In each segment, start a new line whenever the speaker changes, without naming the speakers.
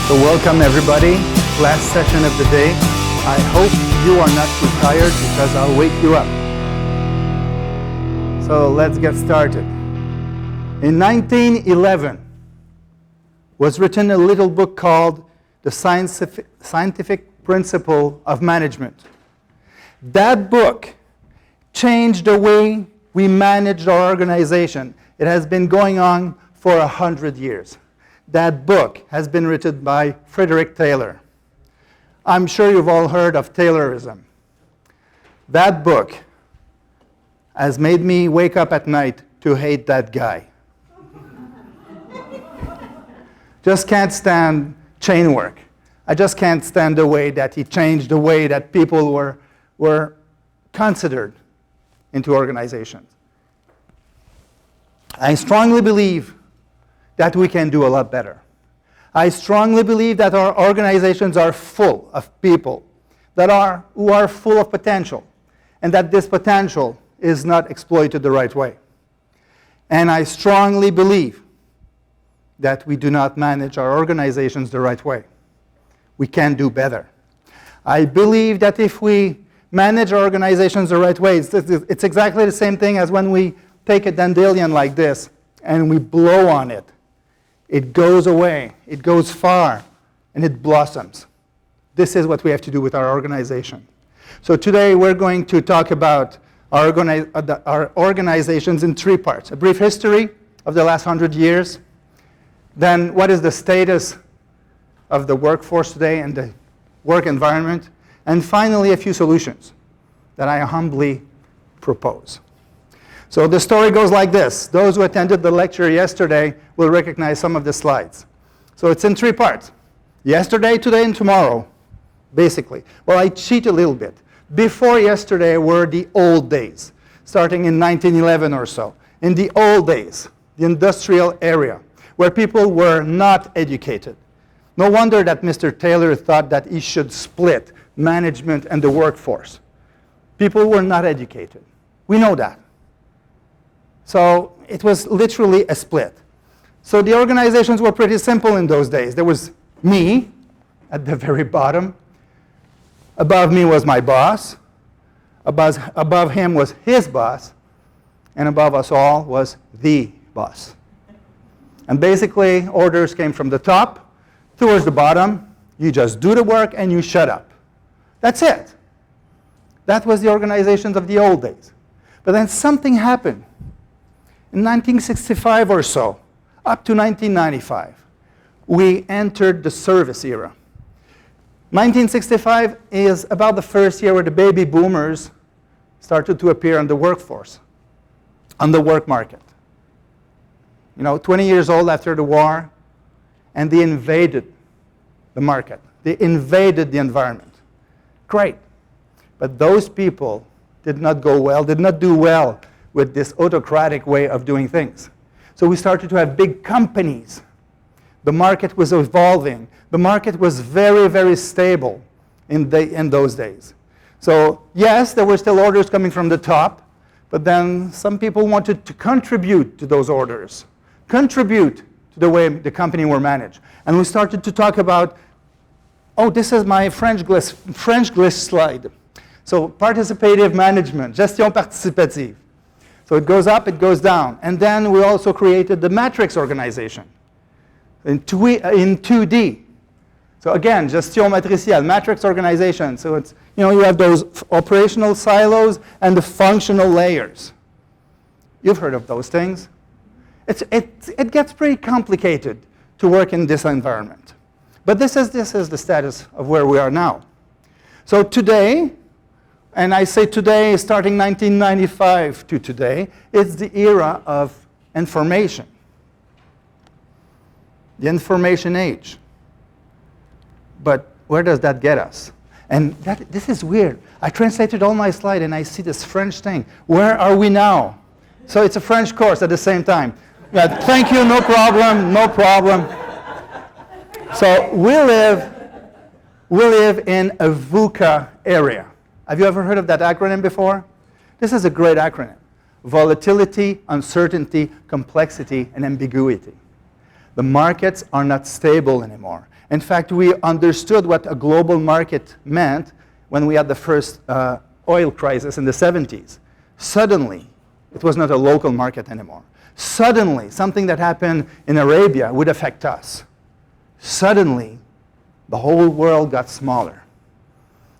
So welcome everybody, last session of the day. I hope you are not too tired because I'll wake you up. So let's get started. In 1911 was written a little book called The Scientific Principle of Management. That book changed the way we managed our organization. It has been going on for 100 years. That book has been written by Frederick Taylor. I'm sure you've all heard of Taylorism. That book has made me wake up at night to hate that guy. Just can't stand chain work. I just can't stand the way that he changed the way that people were considered into organizations. I strongly believe that we can do a lot better. I strongly believe that our organizations are full of people who are full of potential, and that this potential is not exploited the right way. And I strongly believe that we do not manage our organizations the right way. We can do better. I believe that if we manage our organizations the right way, it's exactly the same thing as when we take a dandelion like this and we blow on it. It goes away, it goes far, and it blossoms. This is what we have to do with our organization. So today we're going to talk about our organizations in three parts. A brief history of the last 100 years. Then what is the status of the workforce today and the work environment. And finally, a few solutions that I humbly propose. So the story goes like this. Those who attended the lecture yesterday will recognize some of the slides. So it's in three parts. Yesterday, today, and tomorrow, basically. Well, I cheat a little bit. Before yesterday were the old days, starting in 1911 or so. In the old days, the industrial area, where people were not educated. No wonder that Mr. Taylor thought that he should split management and the workforce. People were not educated. We know that. So it was literally a split. So the organizations were pretty simple in those days. There was me at the very bottom. Above me was my boss. Above him was his boss. And above us all was the boss. And basically, orders came from the top towards the bottom. You just do the work and you shut up. That's it. That was the organizations of the old days. But then something happened. In 1965 or so, up to 1995, we entered the service era. 1965 is about the first year where the baby boomers started to appear on the workforce, on the work market. 20 years old after the war, and they invaded the market. They invaded the environment. Great. But those people did not do well with this autocratic way of doing things. So we started to have big companies. The market was evolving. The market was very, very stable in those days. So yes, there were still orders coming from the top, but then some people wanted to contribute to those orders, contribute to the way the company were managed. And we started to talk about, oh, this is my French English slide. So participative management, gestion participative. So it goes up, it goes down. And then we also created the matrix organization in 2D. So again, gestion matricielle, matrix organization. So it's, you have those operational silos and the functional layers. You've heard of those things. It gets pretty complicated to work in this environment. But this is the status of where we are now. So today, and I say today, starting 1995 to today, it's the era of information. The information age. But where does that get us? And this is weird. I translated all my slides and I see this French thing. Where are we now? So it's a French course at the same time. Yeah, thank you, no problem, no problem. So we live in a VUCA area. Have you ever heard of that acronym before? This is a great acronym. Volatility, uncertainty, complexity, and ambiguity. The markets are not stable anymore. In fact, we understood what a global market meant when we had the first oil crisis in the 70s. Suddenly, it was not a local market anymore. Suddenly, something that happened in Arabia would affect us. Suddenly, the whole world got smaller.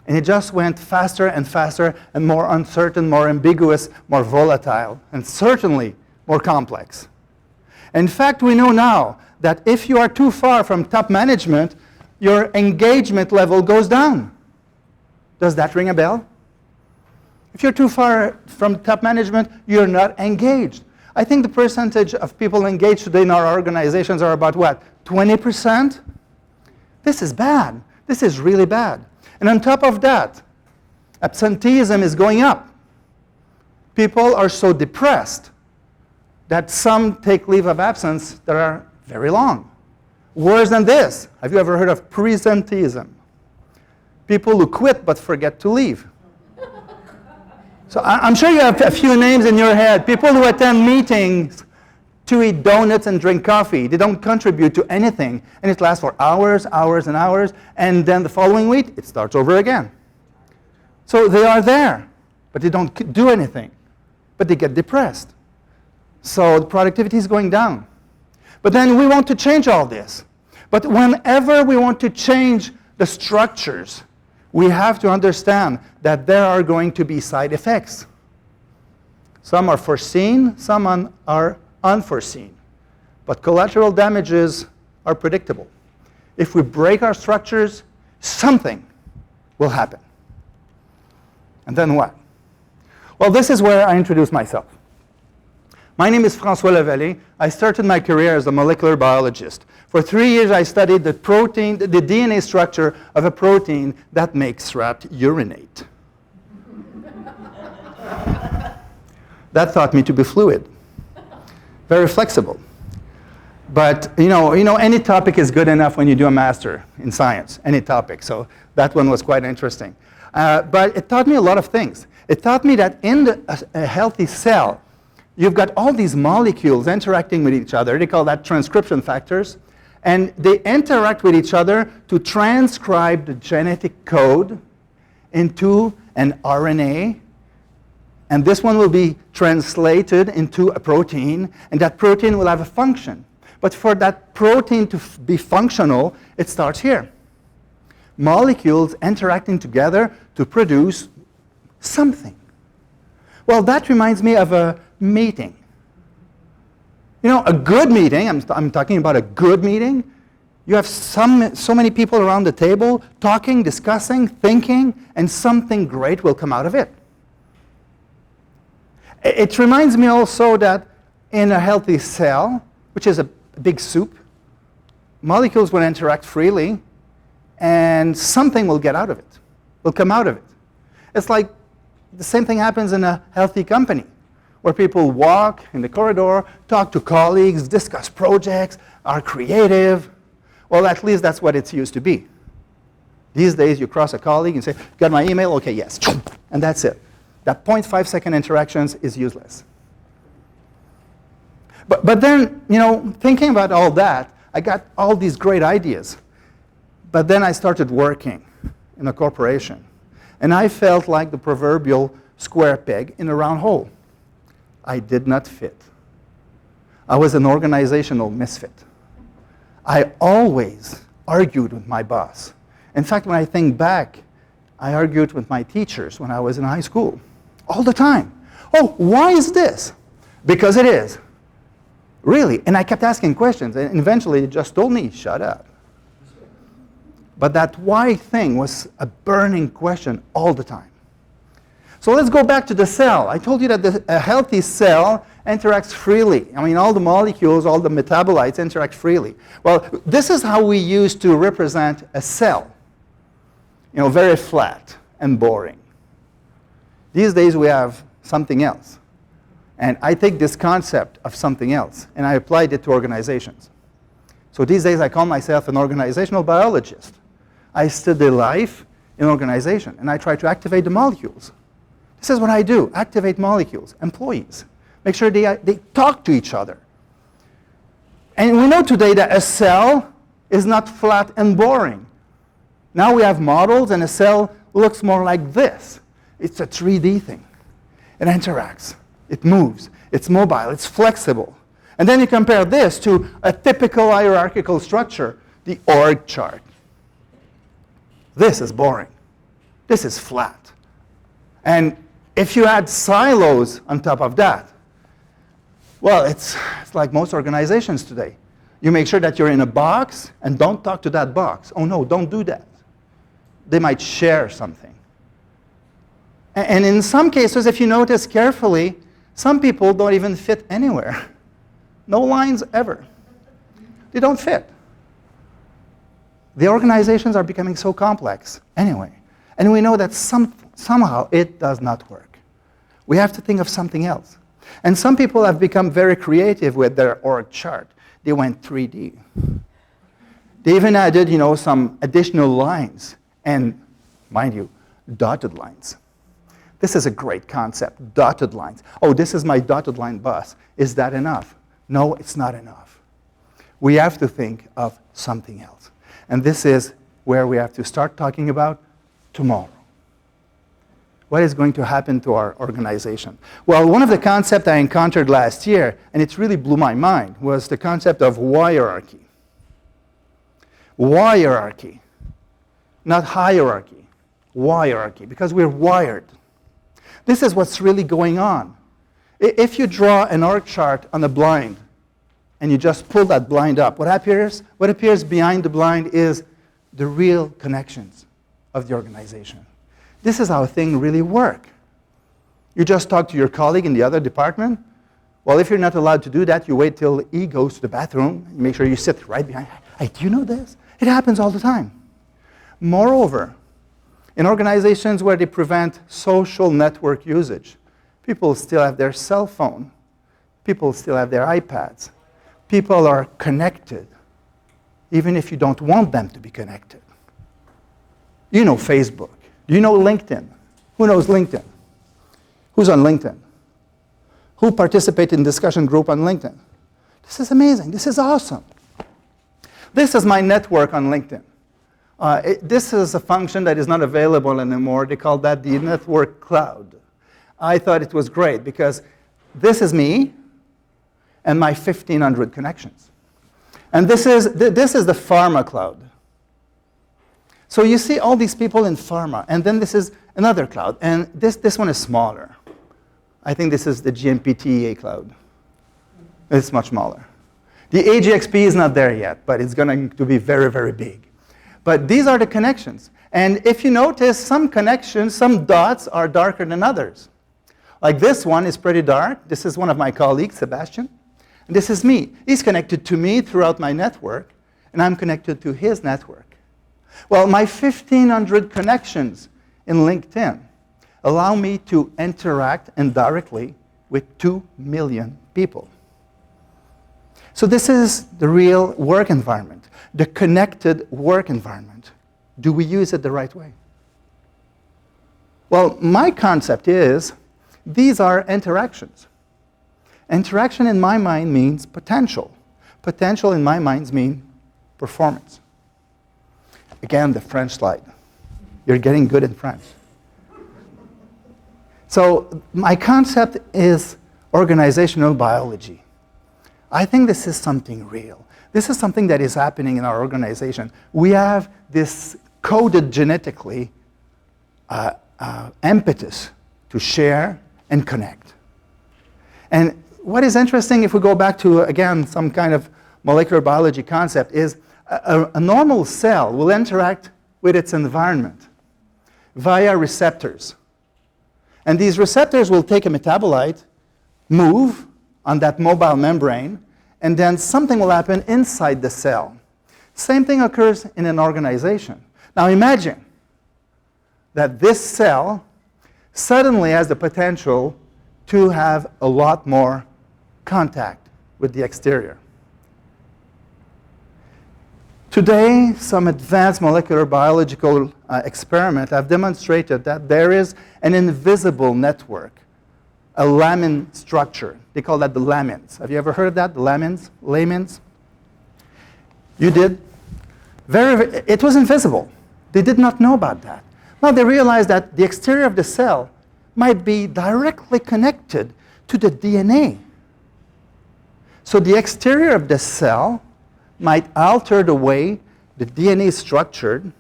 And it just went faster and faster and more uncertain, more ambiguous, more volatile, and certainly more complex. In fact, we know now that if you are too far from top management, your engagement level goes down. Does that ring a bell? If you're too far from top management, you're not engaged. I think the percentage of people engaged today in our organizations are about what? 20%? This is bad. This is really bad. And on top of that, absenteeism is going up. People are so depressed that some take leave of absence that are very long. Worse than this, have you ever heard of presenteeism? People who quit but forget to leave. So I'm sure you have a few names in your head. People who attend meetings to eat donuts and drink coffee. They don't contribute to anything. And it lasts for hours, hours, and hours. And then the following week, it starts over again. So they are there, but they don't do anything. But they get depressed. So the productivity is going down. But then we want to change all this. But whenever we want to change the structures, we have to understand that there are going to be side effects. Some are foreseen, some are unforeseen. But collateral damages are predictable. If we break our structures, something will happen. And then what? Well, this is where I introduce myself. My name is Francois LAvallee. I started my career as a molecular biologist. For 3 years, I studied the protein, the DNA structure of a protein that makes rat urinate. That taught me to be fluid, very flexible. But you know, any topic is good enough when you do a master in science, any topic. So that one was quite interesting. But it taught me a lot of things. It taught me that in a healthy cell, you've got all these molecules interacting with each other. They call that transcription factors. And they interact with each other to transcribe the genetic code into an RNA. And this one will be translated into a protein. And that protein will have a function. But for that protein to be functional, it starts here. Molecules interacting together to produce something. Well, that reminds me of a meeting. You know, a good meeting, I'm talking about a good meeting. You have so many people around the table talking, discussing, thinking, and something great will come out of it. It reminds me also that in a healthy cell, which is a big soup, molecules will interact freely, and something will get out of it, will come out of it. It's like the same thing happens in a healthy company, where people walk in the corridor, talk to colleagues, discuss projects, are creative. Well, at least that's what it used to be. These days, you cross a colleague and say, got my email? Okay, yes. And that's it. That 0.5-second interactions is useless. But then, you know, thinking about all that, I got all these great ideas. But then I started working in a corporation. And I felt like the proverbial square peg in a round hole. I did not fit. I was an organizational misfit. I always argued with my boss. In fact, when I think back, I argued with my teachers when I was in high school. All the time. Oh, why is this? Because it is. Really. And I kept asking questions. And eventually, they just told me, shut up. But that why thing was a burning question all the time. So let's go back to the cell. I told you that a healthy cell interacts freely. I mean, all the molecules, all the metabolites interact freely. Well, this is how we used to represent a cell. You know, very flat and boring. These days, we have something else. And I take this concept of something else, and I applied it to organizations. So these days, I call myself an organizational biologist. I study life in organization, and I try to activate the molecules. This is what I do, activate molecules, employees. Make sure they talk to each other. And we know today that a cell is not flat and boring. Now we have models, and a cell looks more like this. It's a 3D thing. It interacts. It moves. It's mobile. It's flexible. And then you compare this to a typical hierarchical structure, the org chart. This is boring. This is flat. And if you add silos on top of that, well, it's like most organizations today. You make sure that you're in a box and don't talk to that box. Oh, no, don't do that. They might share something. And in some cases, if you notice carefully, some people don't even fit anywhere. No lines ever. They don't fit. The organizations are becoming so complex anyway. And we know that somehow it does not work. We have to think of something else. And some people have become very creative with their org chart. They went 3D. They even added, some additional lines. And mind you, dotted lines. This is a great concept, dotted lines. Oh, this is my dotted line bus. Is that enough? No, it's not enough. We have to think of something else. And this is where we have to start talking about tomorrow. What is going to happen to our organization? Well, one of the concepts I encountered last year, and it really blew my mind, was the concept of hierarchy. Hierarchy, not hierarchy, hierarchy, because we're wired. This is what's really going on. If you draw an org chart on a blind, and you just pull that blind up, what appears behind the blind is the real connections of the organization. This is how things really work. You just talk to your colleague in the other department. Well, if you're not allowed to do that, you wait till he goes to the bathroom. You make sure you sit right behind. Hey, do you know this? It happens all the time. Moreover, in organizations where they prevent social network usage, people still have their cell phone. People still have their iPads. People are connected, even if you don't want them to be connected. You know Facebook. Do you know LinkedIn? Who knows LinkedIn? Who's on LinkedIn? Who participates in discussion group on LinkedIn? This is amazing. This is awesome. This is my network on LinkedIn. This is a function that is not available anymore. They call that the network cloud. I thought it was great because this is me and my 1,500 connections. And this is the pharma cloud. So you see all these people in pharma, and then this is another cloud, and this one is smaller. I think this is the GMPTA cloud. It's much smaller. The AGXPE is not there yet, but it's going to be very, very big. But these are the connections. And if you notice, some connections, some dots are darker than others. Like this one is pretty dark. This is one of my colleagues, Sebastian. And this is me. He's connected to me throughout my network, and I'm connected to his network. Well, my 1,500 connections in LinkedIn allow me to interact indirectly with 2 million people. So this is the real work environment, the connected work environment. Do we use it the right way? Well, my concept is these are interactions. Interaction in my mind means potential. Potential in my mind means performance. Again, the French slide. You're getting good in French. So my concept is organizational biology. I think this is something real. This is something that is happening in our organization. We have this coded genetically impetus to share and connect. And what is interesting, if we go back to, again, some kind of molecular biology concept, is a normal cell will interact with its environment via receptors. And these receptors will take a metabolite, move on that mobile membrane, and then something will happen inside the cell. Same thing occurs in an organization. Now imagine that this cell suddenly has the potential to have a lot more contact with the exterior. Today, some advanced molecular biological experiments have demonstrated that there is an invisible network, a lamin structure. They call that the lamins. Have you ever heard of that, the lamins? Lamins? You did? It was invisible. They did not know about that. Now they realized that the exterior of the cell might be directly connected to the DNA. So the exterior of the cell might alter the way the DNA is structured,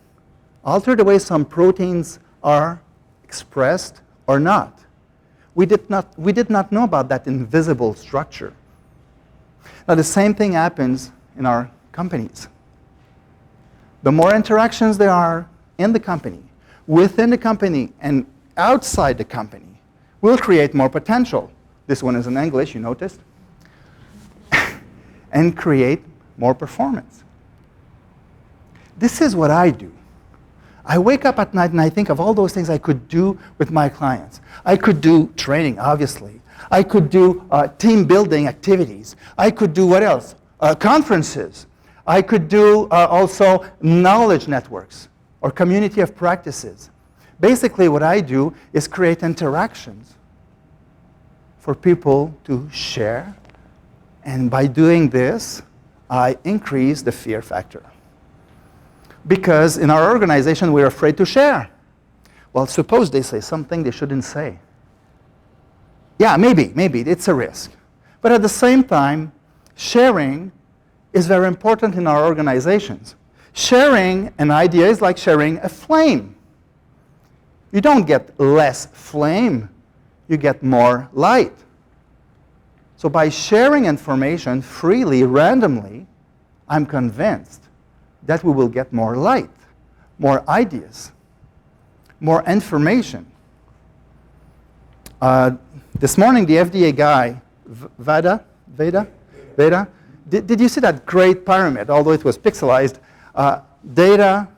alter the way some proteins are expressed or not. We did not know about that invisible structure. Now the same thing happens in our companies. The more interactions there are in the company, within the company, and outside the company, will create more potential. This one is in English, you noticed. And create more performance. This is what I do. I wake up at night and I think of all those things I could do with my clients. I could do training, obviously. I could do team building activities. I could do what else? Conferences. I could do also knowledge networks or community of practices. Basically what I do is create interactions for people to share. And by doing this, I increase the fear factor. Because in our organization, we're afraid to share. Well, suppose they say something they shouldn't say. Yeah, maybe, it's a risk. But at the same time, sharing is very important in our organizations. Sharing an idea is like sharing a flame. You don't get less flame, you get more light. So by sharing information freely, randomly, I'm convinced that we will get more light, more ideas, more information. This morning, the FDA guy, Veda, did you see that great pyramid, although it was pixelized? Data,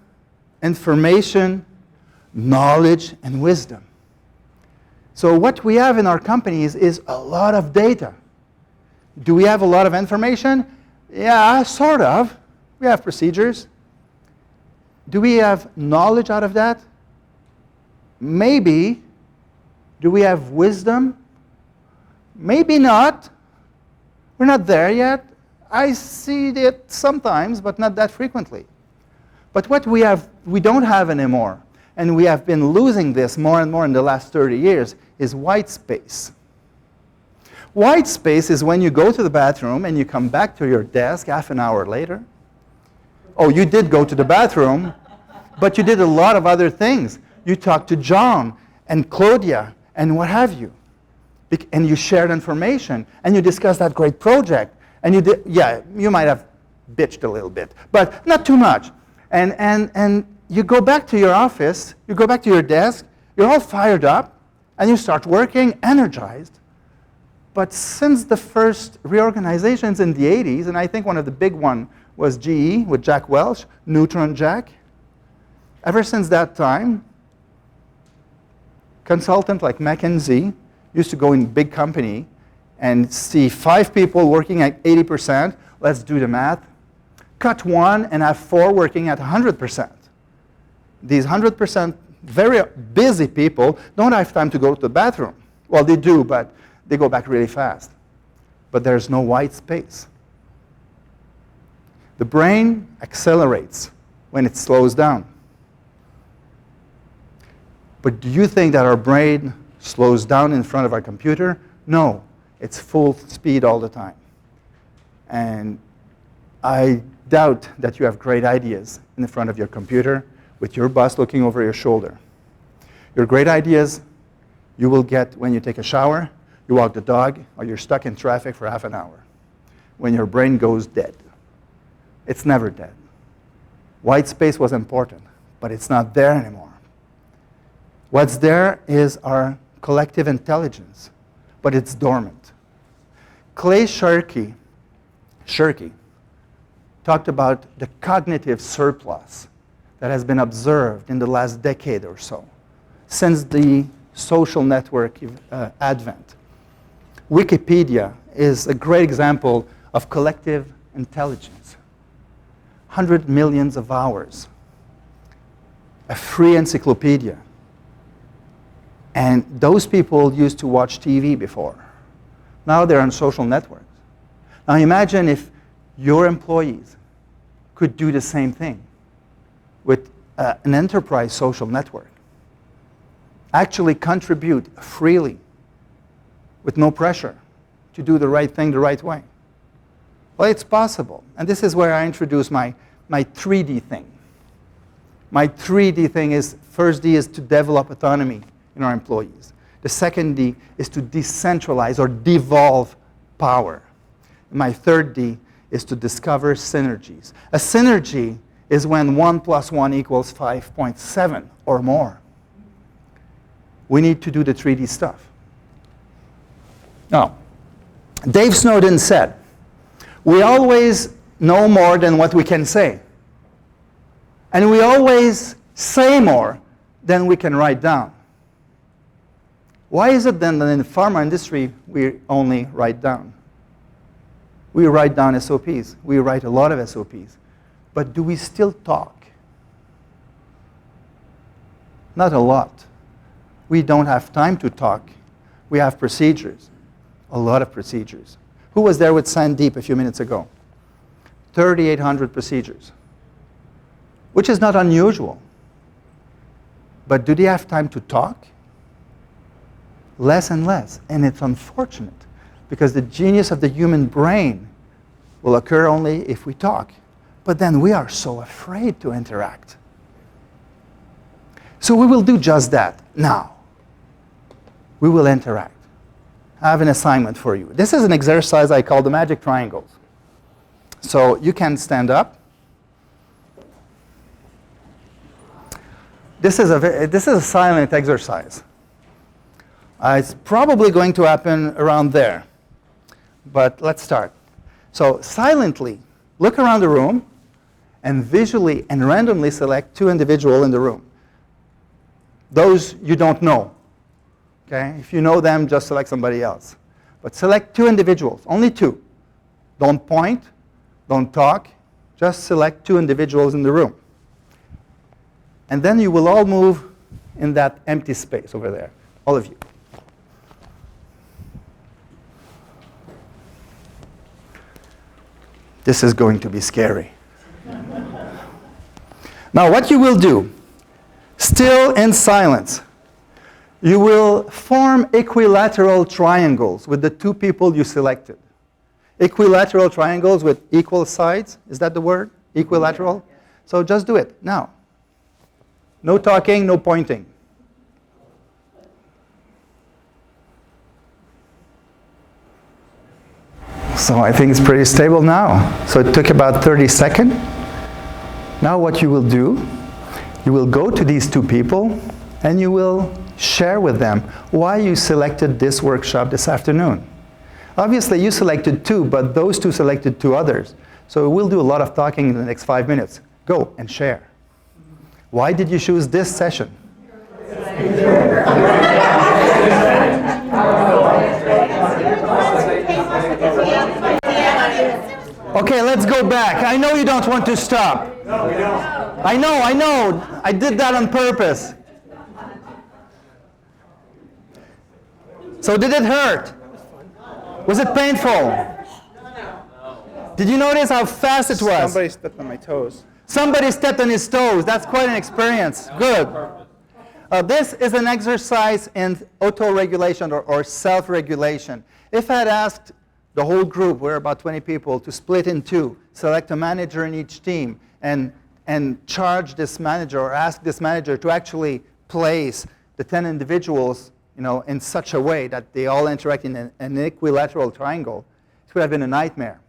information, knowledge, and wisdom. So what we have in our companies is a lot of data. Do we have a lot of information? Yeah, sort of. We have procedures. Do we have knowledge out of that? Maybe. Do we have wisdom? Maybe not. We're not there yet. I see it sometimes, but not that frequently. But what we don't have anymore, and we have been losing this more and more in the last 30 years, is white space. White space is when you go to the bathroom and you come back to your desk half an hour later. Oh, you did go to the bathroom, but you did a lot of other things. You talked to John and Claudia and what have you. And you shared information, and you discussed that great project. And you did, yeah, you might have bitched a little bit, but not too much. And you go back to your office, you go back to your desk, you're all fired up, and you start working energized. But since the first reorganizations in the 80s, and I think one of the big ones was GE with Jack Welch, Neutron Jack, ever since that time, consultants like McKinsey used to go in big company and see 5 people working at 80%, let's do the math, cut 1 and have 4 working at 100%. These 100% very busy people don't have time to go to the bathroom. Well, they do, but they go back really fast. But there's no white space. The brain accelerates when it slows down. But do you think that our brain slows down in front of our computer? No. It's full speed all the time. And I doubt that you have great ideas in the front of your computer with your boss looking over your shoulder. Your great ideas you will get when you take a shower, you walk the dog, or you're stuck in traffic for half an hour, when your brain goes dead. It's never dead. White space was important, but it's not there anymore. What's there is our collective intelligence, but it's dormant. Clay Shirky talked about the cognitive surplus that has been observed in the last decade or so, since the social network advent. Wikipedia is a great example of collective intelligence. 100 million hours, a free encyclopedia. And those people used to watch TV before. Now they're on social networks. Now imagine if your employees could do the same thing. with an enterprise social network. Actually contribute freely with no pressure to do the right thing the right way. Well, it's possible. And this is where I introduce my 3D thing. My 3D thing is, first D is to develop autonomy in our employees. The second D is to decentralize or devolve power. My third D is to discover synergies. A synergy is when 1 + 1 = 5.7 or more. We need to do the 3D stuff. Now, Dave Snowden said, we always know more than what we can say. And we always say more than we can write down. Why is it then that in the pharma industry we only write down? We write down SOPs. We write a lot of SOPs. But do we still talk? Not a lot. We don't have time to talk. We have procedures, a lot of procedures. Who was there with Sandeep a few minutes ago? 3,800 procedures, which is not unusual. But do they have time to talk? Less and less. And it's unfortunate, because the genius of the human brain will occur only if we talk. But then we are so afraid to interact. So we will do just that now. We will interact. I have an assignment for you. This is an exercise I call the magic triangles. So you can stand up. This is a silent exercise. It's probably going to happen around there. But let's start. So silently, look around the room and visually and randomly select 2 individuals in the room. Those you don't know. Okay? If you know them, just select somebody else. But select 2 individuals, only 2. Don't point, don't talk, just select 2 individuals in the room. And then you will all move in that empty space over there, all of you. This is going to be scary. Now, what you will do, still in silence, you will form equilateral triangles with the 2 people you selected. Equilateral triangles with equal sides. Is that the word? Equilateral? So just do it now. No talking, no pointing. So I think it's pretty stable now. So it took about 30 seconds. Now what you will do, you will go to these 2 people and you will share with them why you selected this workshop this afternoon. Obviously you selected 2, but those 2 selected 2 others. So we'll do a lot of talking in the next 5 minutes. Go and share. Why did you choose this session? Okay, let's go back. I know you don't want to stop. No, we don't. I know. I did that on purpose. So did it hurt? Was it painful? Did you notice how fast it was?
Somebody stepped on my toes.
Somebody stepped on his toes. That's quite an experience. Good. This is an exercise in auto-regulation or self-regulation. If I had asked the whole group, we're about 20 people, to split in 2, select a manager in each team, and charge this manager or ask this manager to actually place the 10 individuals, in such a way that they all interact in an equilateral triangle, it would have been a nightmare,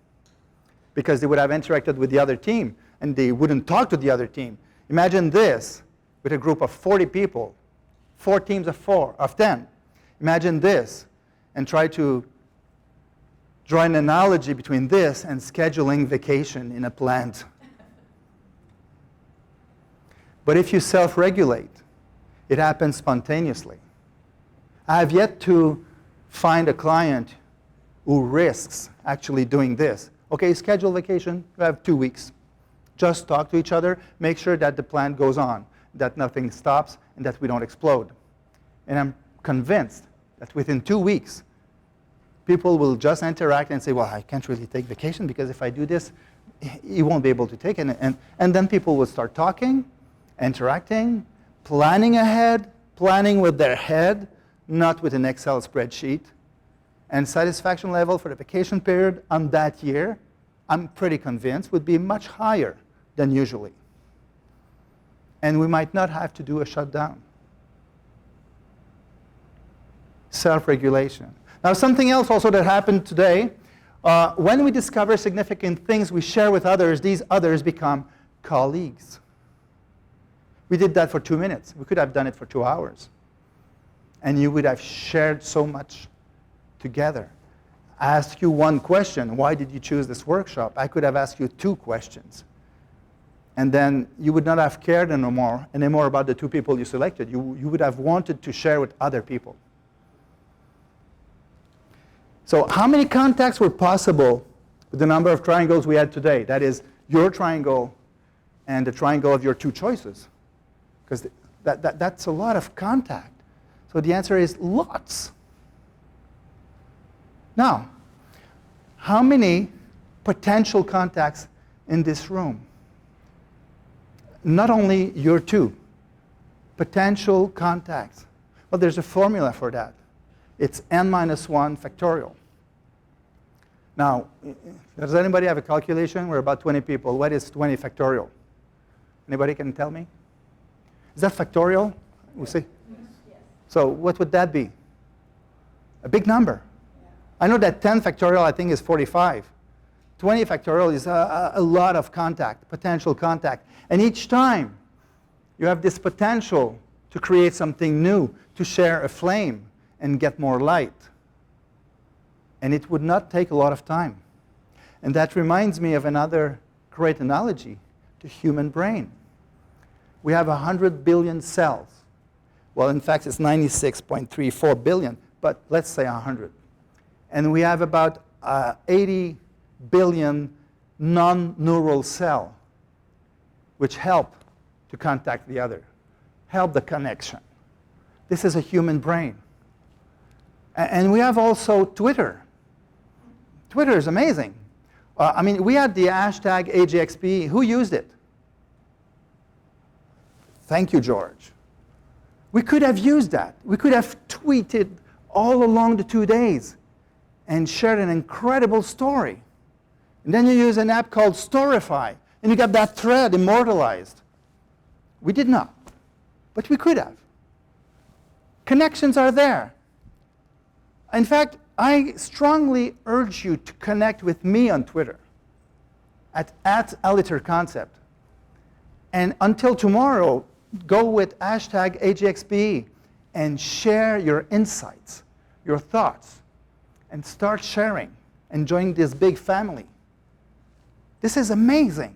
because they would have interacted with the other team and they wouldn't talk to the other team. Imagine this with a group of 40 people, 4 teams of 10. Imagine this and try to draw an analogy between this and scheduling vacation in a plant. But if you self-regulate, it happens spontaneously. I have yet to find a client who risks actually doing this. Okay, schedule vacation, you have 2 weeks. Just talk to each other, make sure that the plant goes on, that nothing stops, and that we don't explode. And I'm convinced that within 2 weeks, people will just interact and say, well, I can't really take vacation because if I do this, you won't be able to take it. And then people will start talking, interacting, planning ahead, planning with their head, not with an Excel spreadsheet, and satisfaction level for the vacation period on that year, I'm pretty convinced, would be much higher than usually. And we might not have to do a shutdown. Self-regulation. Now, something else also that happened today, when we discover significant things we share with others, these others become colleagues. We did that for 2 minutes. We could have done it for 2 hours. And you would have shared so much together. I asked you one question, why did you choose this workshop? I could have asked you 2 questions. And then you would not have cared anymore about the 2 people you selected. You would have wanted to share with other people. So how many contacts were possible with the number of triangles we had today? That is, your triangle and the triangle of your 2 choices. Because that's a lot of contact. So the answer is lots. Now, how many potential contacts in this room? Not only your 2, potential contacts. Well, there's a formula for that. It's n-1 factorial. Now, does anybody have a calculation? We're about 20 people. What is 20 factorial? Anybody can tell me? Is that factorial? We see? Yes. So what would that be? A big number. Yeah. I know that 10 factorial, I think, is 45. 20 factorial is a lot of contact, potential contact. And each time, you have this potential to create something new, to share a flame and get more light. And it would not take a lot of time. And that reminds me of another great analogy, the human brain. We have 100 billion cells. Well, in fact, it's 96.34 billion, but let's say 100. And we have about 80 billion non-neural cells, which help to contact the other, help the connection. This is a human brain. And we have also Twitter. Twitter is amazing. I mean, we had the hashtag AGXPE. Who used it? Thank you, George. We could have used that. We could have tweeted all along the 2 days and shared an incredible story. And then you use an app called Storify, and you got that thread immortalized. We did not, but we could have. Connections are there. In fact, I strongly urge you to connect with me on Twitter at Aliter Concept. And until tomorrow, go with hashtag AGXPE and share your insights, your thoughts, and start sharing and join this big family. This is amazing.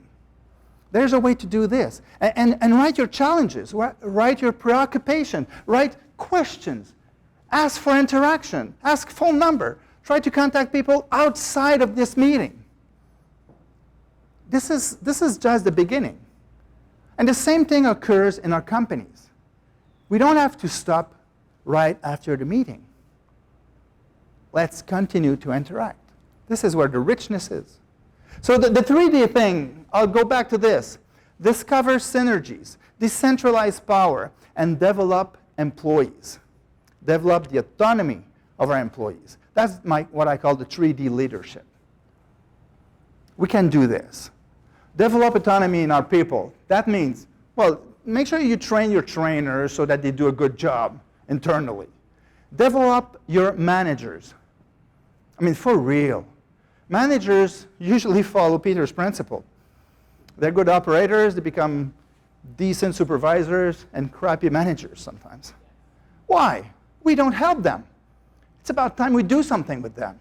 There's a way to do this. And write your challenges, write your preoccupation, write questions. Ask for interaction. Ask phone number. Try to contact people outside of this meeting. This is just the beginning. And the same thing occurs in our companies. We don't have to stop right after the meeting. Let's continue to interact. This is where the richness is. So the 3D thing, I'll go back to this. Discover synergies, decentralize power, and develop employees. Develop the autonomy of our employees. That's what I call the 3D leadership. We can do this. Develop autonomy in our people. That means, well, make sure you train your trainers so that they do a good job internally. Develop your managers. I mean, for real. Managers usually follow Peter's principle. They're good operators, they become decent supervisors, and crappy managers sometimes. Why? We don't help them. It's about time we do something with them.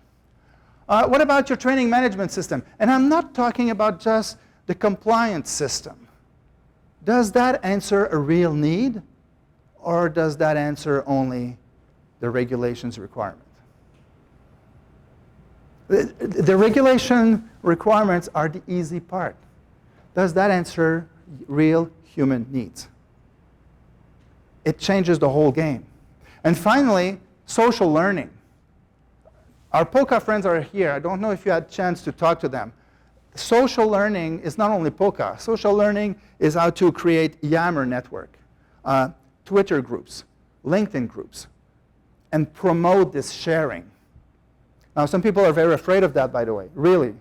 What about your training management system? And I'm not talking about just the compliance system. Does that answer a real need? Or does that answer only the regulations requirement? The regulation requirements are the easy part. Does that answer real human needs? It changes the whole game. And finally, social learning. Our POCA friends are here. I don't know if you had a chance to talk to them. Social learning is not only POCA. Social learning is how to create Yammer network, Twitter groups, LinkedIn groups, and promote this sharing. Now, some people are very afraid of that, by the way. Really?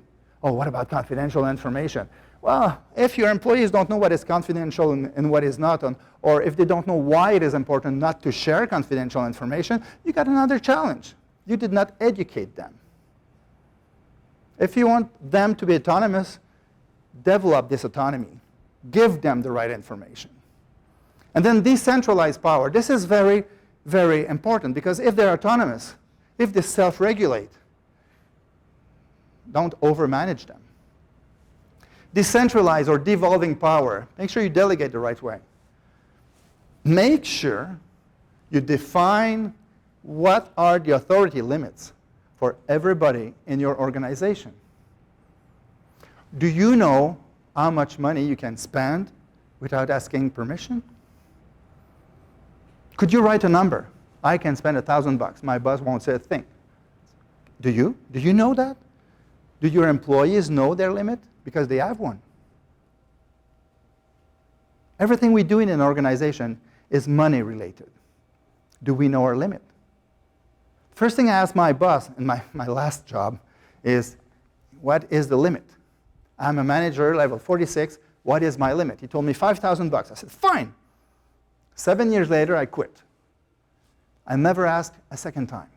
Oh, what about confidential information? Well, if your employees don't know what is confidential and what is not, or if they don't know why it is important not to share confidential information, you got another challenge. You did not educate them. If you want them to be autonomous, develop this autonomy. Give them the right information. And then decentralize power. This is very, very important, because if they're autonomous, if they self-regulate, don't overmanage them. Decentralize or devolving power. Make sure you delegate the right way. Make sure you define what are the authority limits for everybody in your organization. Do you know how much money you can spend without asking permission? Could you write a number? I can spend $1,000. My boss won't say a thing. Do you? Do you know that? Do your employees know their limit? Because they have one. Everything we do in an organization is money related. Do we know our limit? First thing I asked my boss in my last job is, what is the limit? I'm a manager, level 46. What is my limit? He told me $5,000. I said, fine. 7 years later, I quit. I never asked a second time.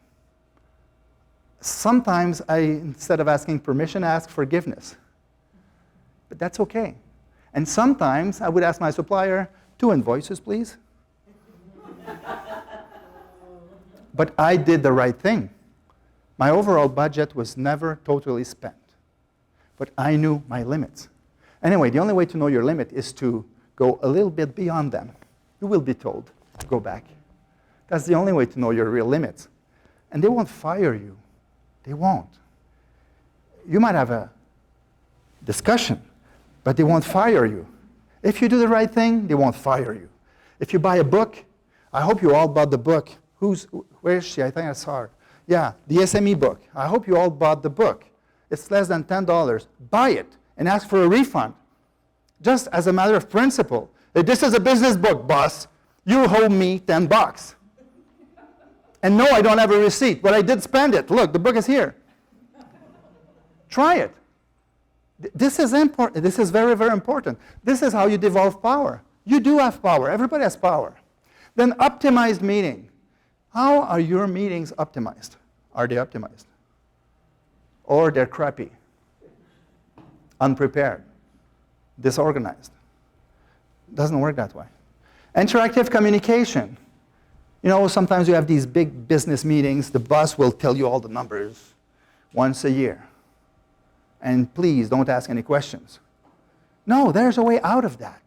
Sometimes instead of asking permission, I ask forgiveness. But that's okay. And sometimes I would ask my supplier, 2 invoices, please. But I did the right thing. My overall budget was never totally spent. But I knew my limits. Anyway, the only way to know your limit is to go a little bit beyond them. You will be told to go back. That's the only way to know your real limits. And they won't fire you. They won't. You might have a discussion, but they won't fire you. If you do the right thing, they won't fire you. If you buy a book, I hope you all bought the book. Where is she? I think I saw her. Yeah, the SME book. I hope you all bought the book. It's less than $10. Buy it and ask for a refund. Just as a matter of principle. This is a business book, boss. You owe me $10. And no, I don't have a receipt, but I did spend it. Look, the book is here. Try it. This is important. This is very, very important. This is how you devolve power. You do have power. Everybody has power. Then optimized meeting. How are your meetings optimized? Are they optimized? Or they're crappy, unprepared, disorganized? Doesn't work that way. Interactive communication. You know, sometimes you have these big business meetings. The boss will tell you all the numbers once a year. And please don't ask any questions. No, there's a way out of that.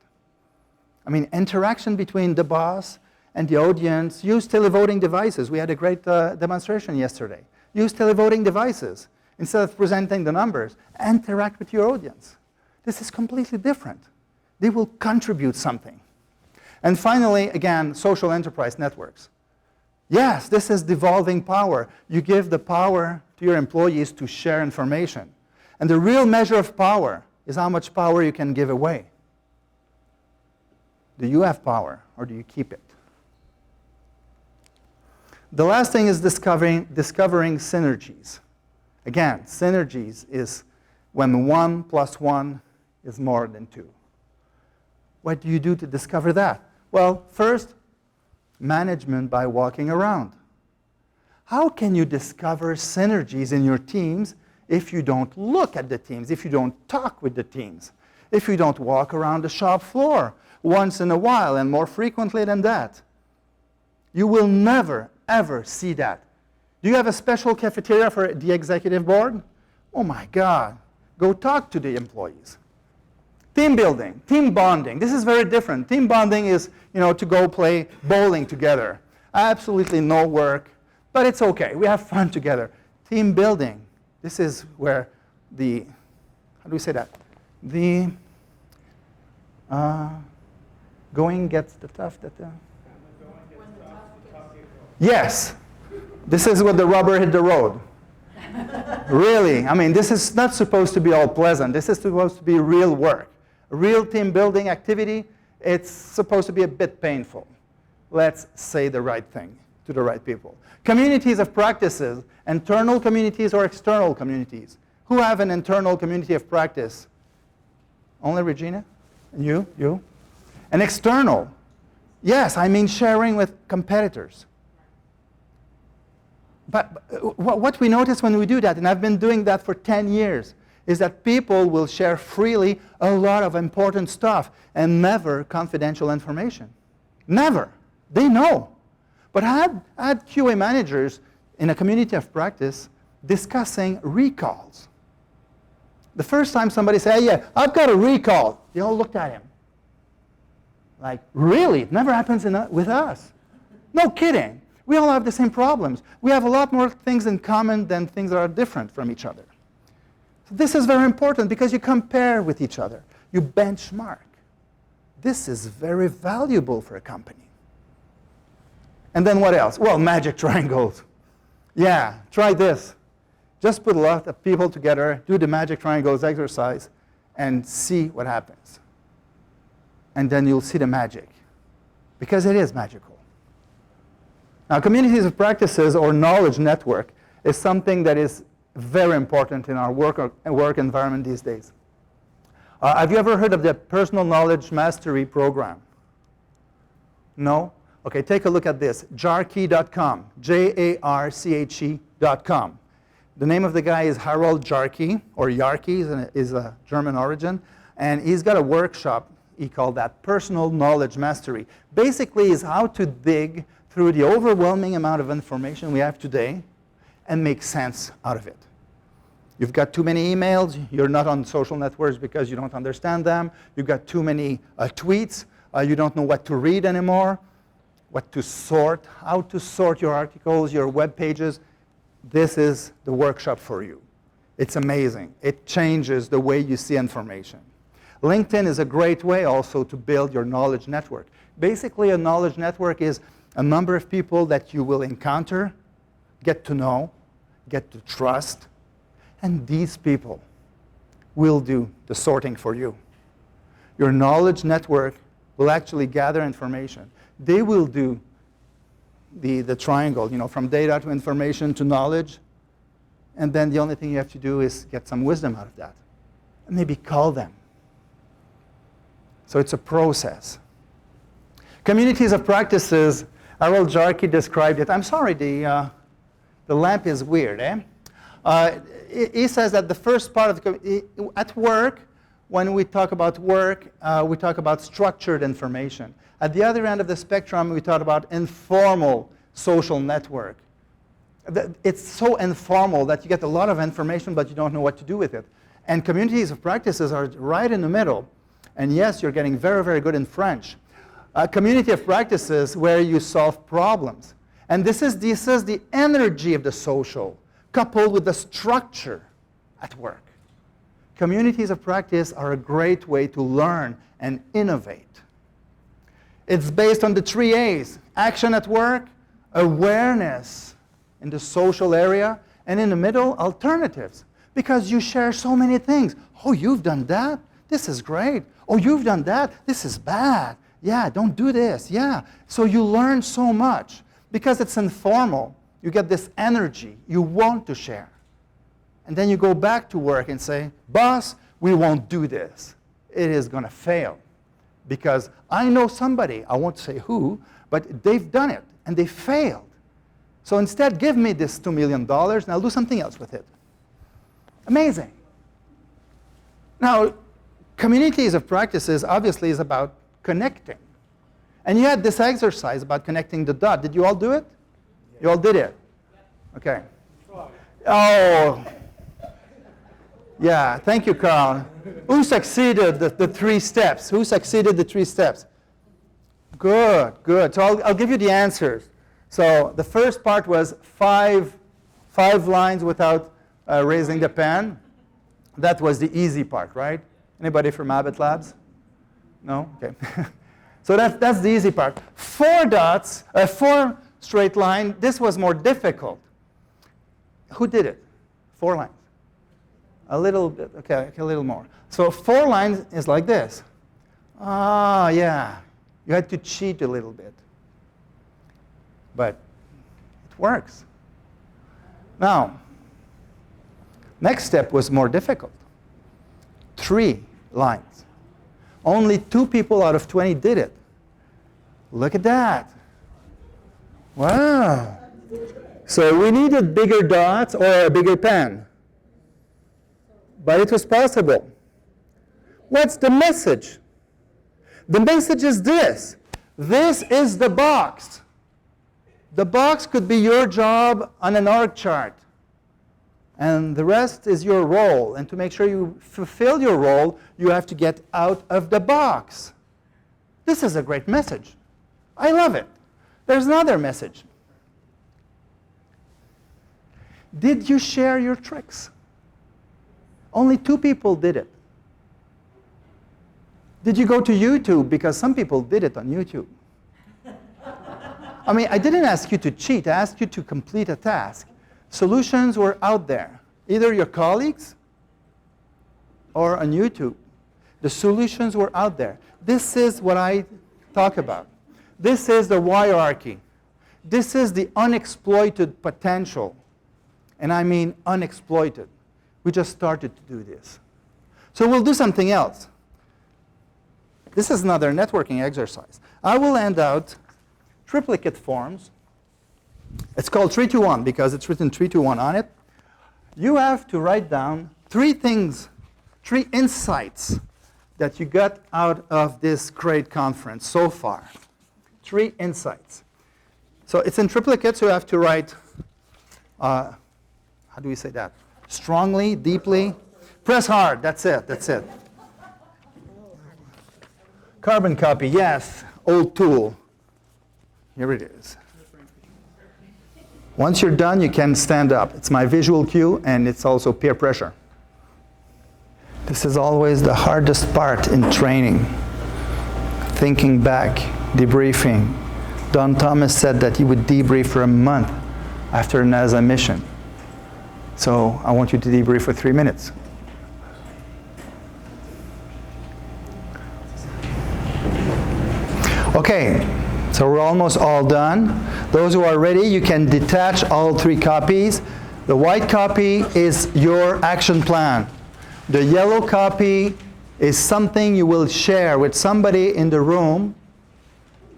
I mean, interaction between the boss and the audience. Use televoting devices. We had a great demonstration yesterday. Use televoting devices. Instead of presenting the numbers, interact with your audience. This is completely different. They will contribute something. And finally, again, social enterprise networks. Yes, this is devolving power. You give the power to your employees to share information. And the real measure of power is how much power you can give away. Do you have power, or do you keep it? The last thing is discovering synergies. Again, synergies is when 1 + 1 is more than 2. What do you do to discover that? Well, first, management by walking around. How can you discover synergies in your teams if you don't look at the teams, if you don't talk with the teams, if you don't walk around the shop floor once in a while and more frequently than that? You will never, ever see that. Do you have a special cafeteria for the executive board? Oh my God, go talk to the employees. Team building, team bonding. This is very different. Team bonding is, to go play bowling together. Absolutely no work, but it's okay. We have fun together. Team building. This is where how do we say that? The going gets the tough. Yes. This is what the rubber hit the road. Really, I mean, this is not supposed to be all pleasant. This is supposed to be real work. Real team building activity, it's supposed to be a bit painful. Let's say the right thing to the right people. Communities of practices, internal communities or external communities. Who have an internal community of practice? Only Regina? And you? You? An external. Yes, I mean sharing with competitors. But what we notice when we do that, and I've been doing that for 10 years, is that people will share freely a lot of important stuff and never confidential information. Never. They know. But I had QA managers in a community of practice discussing recalls. The first time somebody said, yeah, I've got a recall, they all looked at him. Like, really? It never happens with us. No kidding. We all have the same problems. We have a lot more things in common than things that are different from each other. So this is very important because you compare with each other. You benchmark. This is very valuable for a company. And then what else? Well, magic triangles. Yeah, try this. Just put a lot of people together, do the magic triangles exercise, and see what happens. And then you'll see the magic, because it is magical. Now, communities of practices or knowledge network is something that is very important in our work environment these days. Have you ever heard of the Personal Knowledge Mastery Program? No? Okay, take a look at this. Jarche.com, Jarche.com. The name of the guy is Harold Jarche, or Jarche is a German origin, and he's got a workshop, he called that Personal Knowledge Mastery. Basically, is how to dig through the overwhelming amount of information we have today and make sense out of it. You've got too many emails, you're not on social networks because you don't understand them, you've got too many tweets, you don't know what to read anymore, what to sort, how to sort your articles, your web pages. This is the workshop for you. It's amazing. It changes the way you see information. LinkedIn is a great way also to build your knowledge network. Basically, a knowledge network is a number of people that you will encounter, get to know, get to trust, and these people will do the sorting for you. Your knowledge network will actually gather information. They will do the triangle, you know, from data to information to knowledge, and then the only thing you have to do is get some wisdom out of that, and maybe call them. So it's a process. Communities of practices, Harold Jarche described it. I'm sorry, the lamp is weird, eh? He says that the first part of at work, when we talk about work, we talk about structured information. At the other end of the spectrum, we talk about informal social network. It's so informal that you get a lot of information, but you don't know what to do with it. And communities of practices are right in the middle. And yes, you're getting very, very good in French. A community of practices where you solve problems. And this is the energy of the social, coupled with the structure at work. Communities of practice are a great way to learn and innovate. It's based on the 3 A's: action at work, awareness in the social area, and in the middle, alternatives. Because you share so many things. Oh, you've done that? This is great. Oh, you've done that? This is bad. Yeah, don't do this. Yeah. So you learn so much. Because it's informal, you get this energy you want to share. And then you go back to work and say, boss, we won't do this. It is going to fail. Because I know somebody, I won't say who, but they've done it, and they failed. So instead, give me this $2 million, and I'll do something else with it. Amazing. Now, communities of practices obviously is about connecting. And you had this exercise about connecting the dot. Did you all do it? You all did it? Okay. Oh. Yeah, thank you, Carl. Who succeeded the 3 steps? Who succeeded the 3 steps? Good, good. So I'll give you the answers. So the first part was five lines without raising the pen. That was the easy part, right? Anybody from Abbott Labs? No? Okay. So that's the easy part. 4 dots, 4 straight line, this was more difficult. Who did it? 4 lines. A little bit, okay, a little more. So 4 lines is like this. Ah, yeah. You had to cheat a little bit. But it works. Now, next step was more difficult. 3 lines. Only 2 people out of 20 did it. Look at that. Wow. So we needed bigger dots or a bigger pen. But it was possible. What's the message? The message is this. This is the box. The box could be your job on an org chart. And the rest is your role. And to make sure you fulfill your role, you have to get out of the box. This is a great message. I love it. There's another message. Did you share your tricks? Only 2 people did it. Did you go to YouTube? Because some people did it on YouTube. I mean, I didn't ask you to cheat. I asked you to complete a task. Solutions were out there, either your colleagues or on YouTube. The solutions were out there. This is what I talk about. This is the hierarchy. This is the unexploited potential. And I mean unexploited. We just started to do this. So we'll do something else. This is another networking exercise. I will hand out triplicate forms. It's called 3-2-1 because it's written 3-2-1 on it. You have to write down 3 things, 3 insights that you got out of this great conference so far. 3 insights. So it's in triplicate, so you have to write, how do we say that? Strongly, deeply. Press hard, that's it, that's it. Carbon copy, yes, old tool. Here it is. Once you're done, you can stand up. It's my visual cue, and it's also peer pressure. This is always the hardest part in training. Thinking back, debriefing. Don Thomas said that he would debrief for a month after a NASA mission. So I want you to debrief for 3 minutes. Okay, so we're almost all done. Those who are ready, you can detach all 3 copies. The white copy is your action plan. The yellow copy is something you will share with somebody in the room,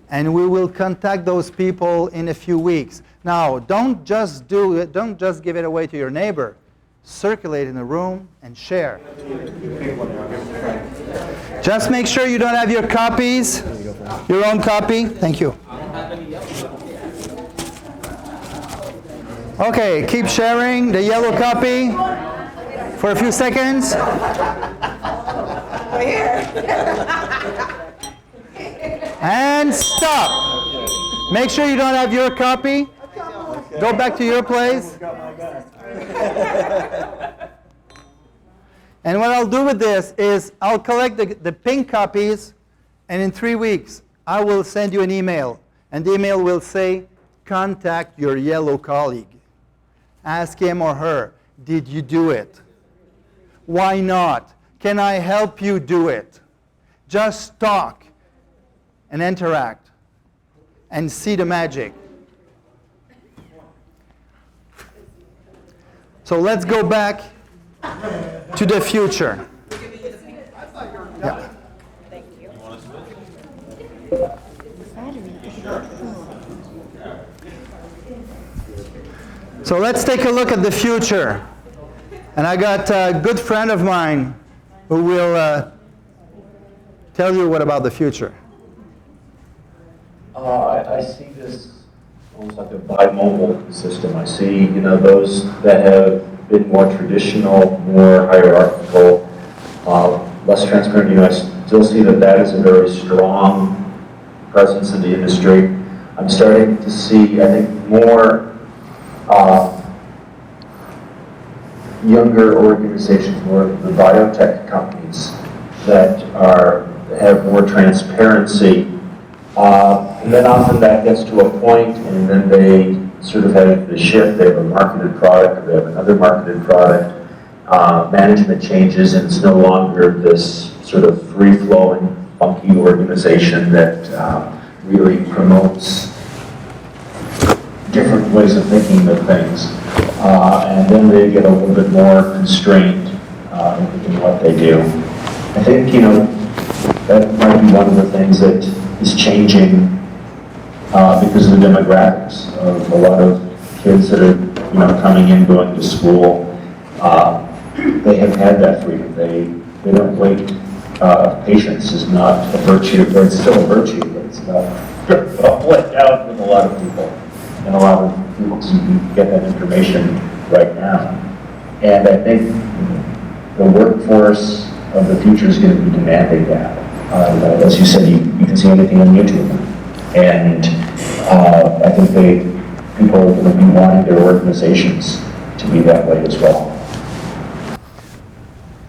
and we will contact those people in a few weeks. Now, don't just do it, don't just give it away to your neighbor. Circulate in the room and share. Just make sure you don't have your copies, your own copy. Thank you. Okay, keep sharing the yellow copy for a few seconds. And stop. Make sure you don't have your copy. Go back to your place. And what I'll do with this is I'll collect the pink copies, and in 3 weeks I will send you an email. And the email will say, contact your yellow colleague. Ask him or her, did you do it? Why not? Can I help you do it? Just talk and interact and see the magic. So let's go back to the future. Yeah.
Thank you.
So let's take a look at the future. And I got a good friend of mine who will tell you what about the future.
I see this almost like a bimodal system. I see, those that have been more traditional, more hierarchical, less transparent. I still see that is a very strong presence in the industry. I'm starting to see, I think, more younger organizations, more of the biotech companies that have more transparency. And then often that gets to a point, and then they sort of have the shift. They have a marketed product, or they have another marketed product. Management changes, and it's no longer this sort of free-flowing, funky organization that really promotes different ways of thinking of things. And then they get a little bit more constrained in what they do. I think, that might be one of the things that is changing because of the demographics of a lot of kids that are, coming in, going to school. They have had that freedom. They don't wait. Patience is not a virtue, or it's still a virtue, but it's not let out with a lot of people. And a lot of people can get that information right now. And I think the workforce of the future is going to be demanding that. As you said, you can see anything on YouTube. And I think people are going to be wanting their organizations to be that way as well.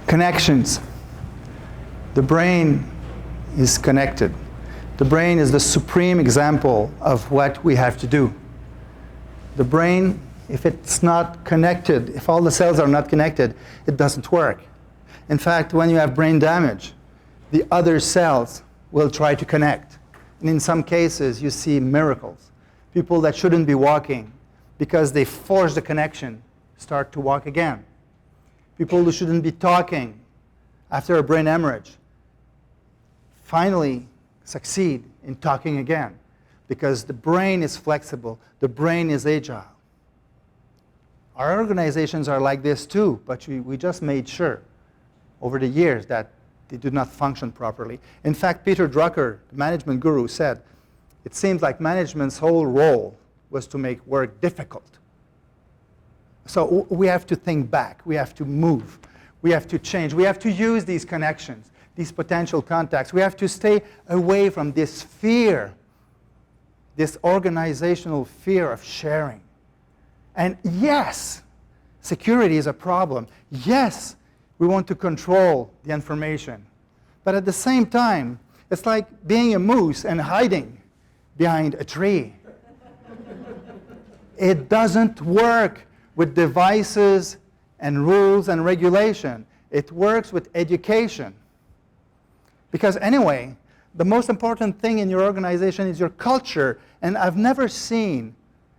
Connections. The brain is connected. The brain is the supreme example of what we have to do. The brain, if it's not connected, if all the cells are not connected, it doesn't work. In fact, when you have brain damage, the other cells will try to connect. And in some cases, you see miracles. People that shouldn't be walking, because they force the connection, start to walk again. People who shouldn't be talking after a brain hemorrhage finally succeed in talking again, because the brain is flexible, the brain is agile. Our organizations are like this too, but we just made sure over the years that they do not function properly. In fact, Peter Drucker, the management guru, said, it seems like management's whole role was to make work difficult. So we have to think back, we have to move, we have to change, we have to use these connections, these potential contacts. We have to stay away from this fear, this organizational fear of sharing. And yes, security is a problem. Yes, we want to control the information. But at the same time, it's like being a moose and hiding behind a tree. It doesn't work with devices and rules and regulation. It works with education. Because anyway, the most important thing in your organization is your culture. And I've never seen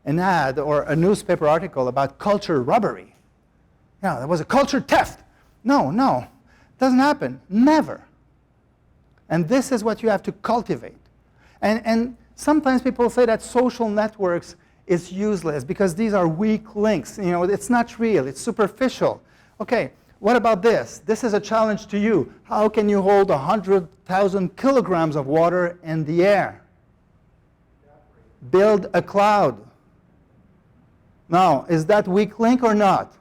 an ad or a newspaper article about culture robbery. Yeah, there was a culture theft. No, it doesn't happen. Never. And this is what you have to cultivate. And sometimes people say that social networks is useless because these are weak links. It's not real. It's superficial. Okay, what about this? This is a challenge to you. How can you hold 100,000 kilograms of water in the air? Build a cloud. Now, is that weak link or not?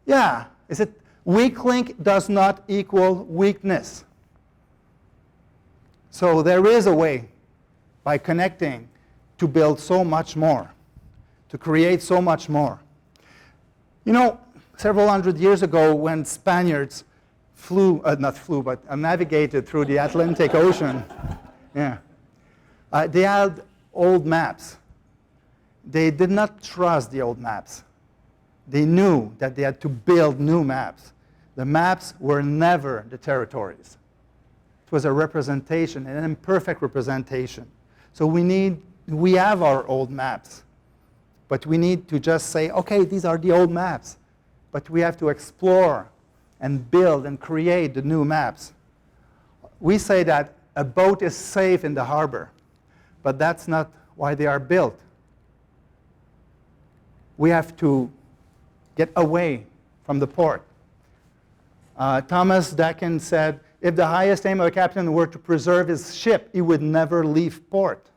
Yeah. Is it weak link does not equal weakness. So there is a way by connecting to build so much more, to create so much more. Several hundred years ago when Spaniards navigated through the Atlantic Ocean, they had old maps. They did not trust the old maps. They knew that they had to build new maps. The maps were never the territories. It was a representation, an imperfect representation. So we have our old maps, but we need to just say, okay, these are the old maps, but we have to explore and build and create the new maps. We say that a boat is safe in the harbor, but that's not why they are built. We have to get away from the port. Thomas Dakin said, if the highest aim of a captain were to preserve his ship, he would never leave port.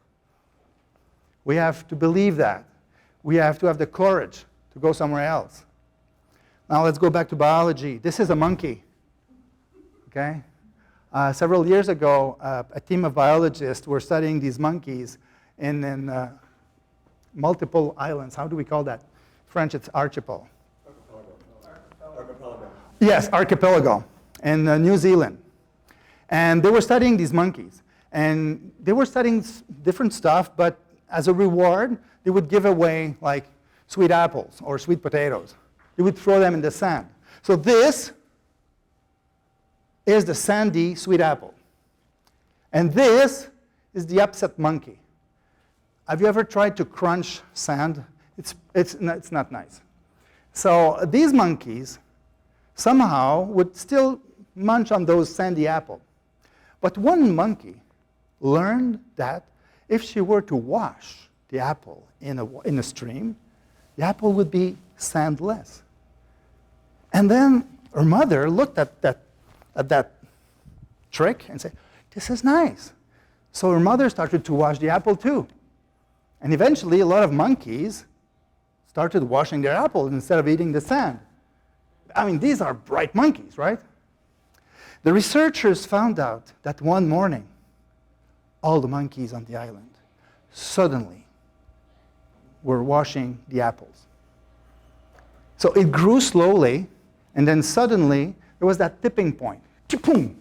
We have to believe that. We have to have the courage to go somewhere else. Now let's go back to biology. This is a monkey. Okay? Several years ago, a team of biologists were studying these monkeys in multiple islands. How do we call that? French, it's archipel. Archipelago. Yes, archipelago in New Zealand. And they were studying these monkeys. And they were studying different stuff, but as a reward, they would give away like sweet apples or sweet potatoes. They would throw them in the sand. So this is the sandy sweet apple. And this is the upset monkey. Have you ever tried to crunch sand? It's not nice. So these monkeys somehow would still munch on those sandy apples. But one monkey learned that if she were to wash the apple in a stream, the apple would be sandless. And then her mother looked at that trick and said, this is nice. So her mother started to wash the apple too. And eventually, a lot of monkeys started washing their apples instead of eating the sand. I mean, these are bright monkeys, right? The researchers found out that one morning, all the monkeys on the island suddenly were washing the apples. So it grew slowly, and then suddenly there was that tipping point. Boom!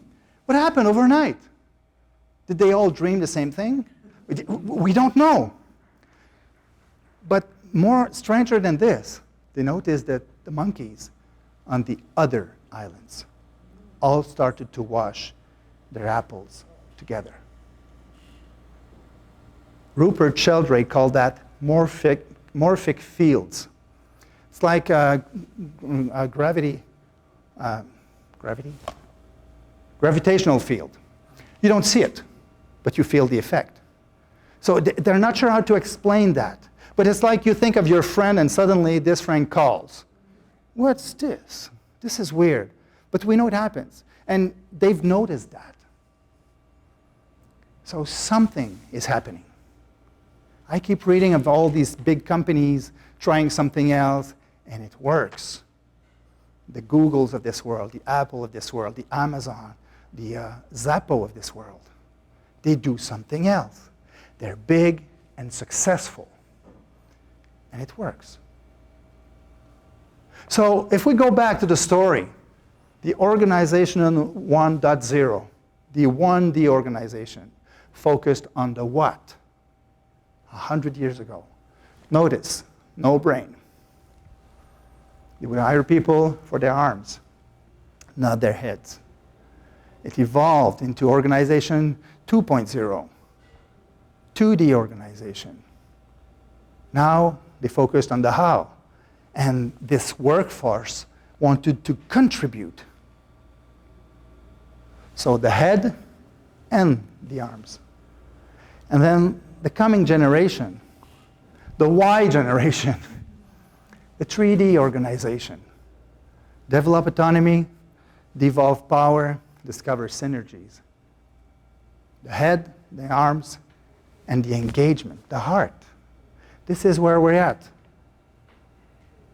What happened overnight? Did they all dream the same thing? We don't know. But more stranger than this, they noticed that the monkeys on the other islands all started to wash their apples together. Rupert Sheldrake called that morphic fields. It's like a gravitational field. You don't see it, but you feel the effect. So they're not sure how to explain that. But it's like you think of your friend and suddenly this friend calls. What's this? This is weird. But we know it happens. And they've noticed that. So something is happening. I keep reading of all these big companies trying something else, and it works. The Googles of this world, the Apple of this world, the Amazon, the Zappo of this world, they do something else. They're big and successful, and it works. So if we go back to the story, the Organizational 1.0, the 1D organization, focused on the what? 100 years ago. Notice, no brain. They would hire people for their arms, not their heads. It evolved into Organization 2.0, 2D organization. Now they focused on the how. And this workforce wanted to contribute. So the head and the arms. And then the coming generation, the Y generation, the 3D organization. Develop autonomy, devolve power, discover synergies. The head, the arms, and the engagement, the heart. This is where we're at.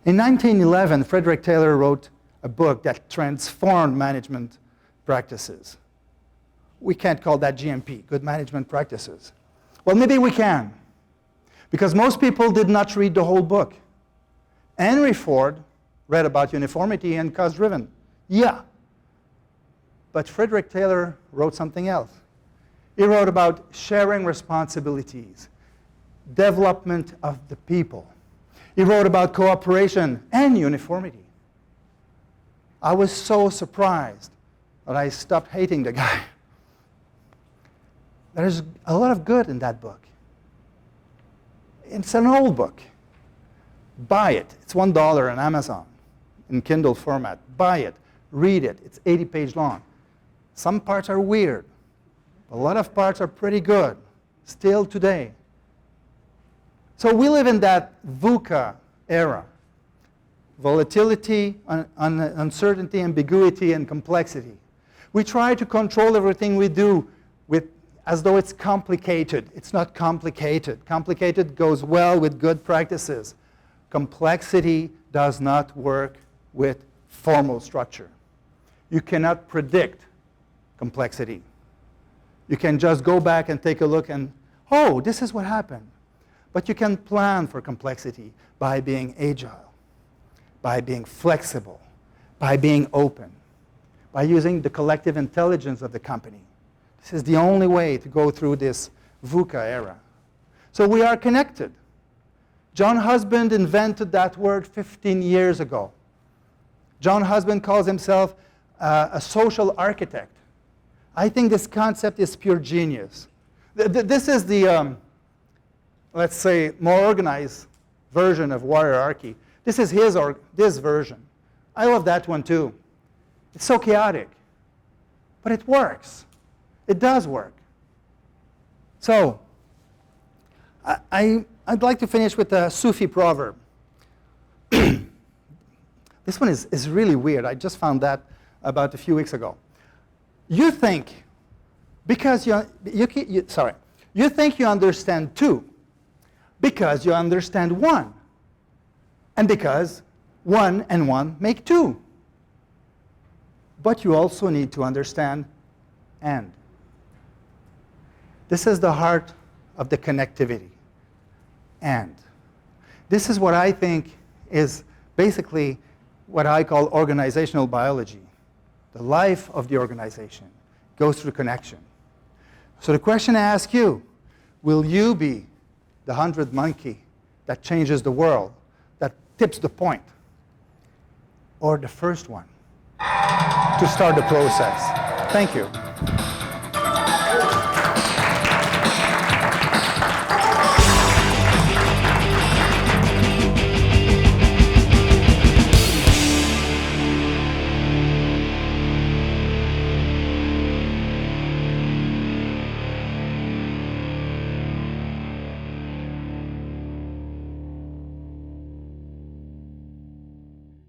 In 1911, Frederick Taylor wrote a book that transformed management practices. We can't call that GMP, good management practices. Well, maybe we can, because most people did not read the whole book. Henry Ford read about uniformity and cost-driven. Yeah. But Frederick Taylor wrote something else. He wrote about sharing responsibilities, development of the people. He wrote about cooperation and uniformity. I was so surprised that I stopped hating the guy. There's a lot of good in that book. It's an old book. Buy it. It's $1 on Amazon in Kindle format. Buy it. Read it. It's 80-page long. Some parts are weird. A lot of parts are pretty good, still today. So we live in that VUCA era. Volatility, uncertainty, ambiguity, and complexity. We try to control everything we do as though it's complicated. It's not complicated. Complicated goes well with good practices. Complexity does not work with formal structure. You cannot predict complexity. You can just go back and take a look and, oh, this is what happened. But you can plan for complexity by being agile, by being flexible, by being open, by using the collective intelligence of the company. This is the only way to go through this VUCA era. So we are connected. John Husband invented that word 15 years ago. John Husband calls himself a social architect. I think this concept is pure genius. This is the, let's say, more organized version of hierarchy. This is his version. I love that one too. It's so chaotic, but it works. It does work. So, I'd like to finish with a Sufi proverb. This one is really weird. I just found that about a few weeks ago. You think, because you think you understand two, because you understand one, and because one and one make two. But you also need to understand and. This is the heart of the connectivity. And this is what I think is basically what I call organizational biology. The life of the organization goes through connection. So the question I ask you, will you be the 100th monkey that changes the world, that tips the point, or the first one to start the process? Thank you.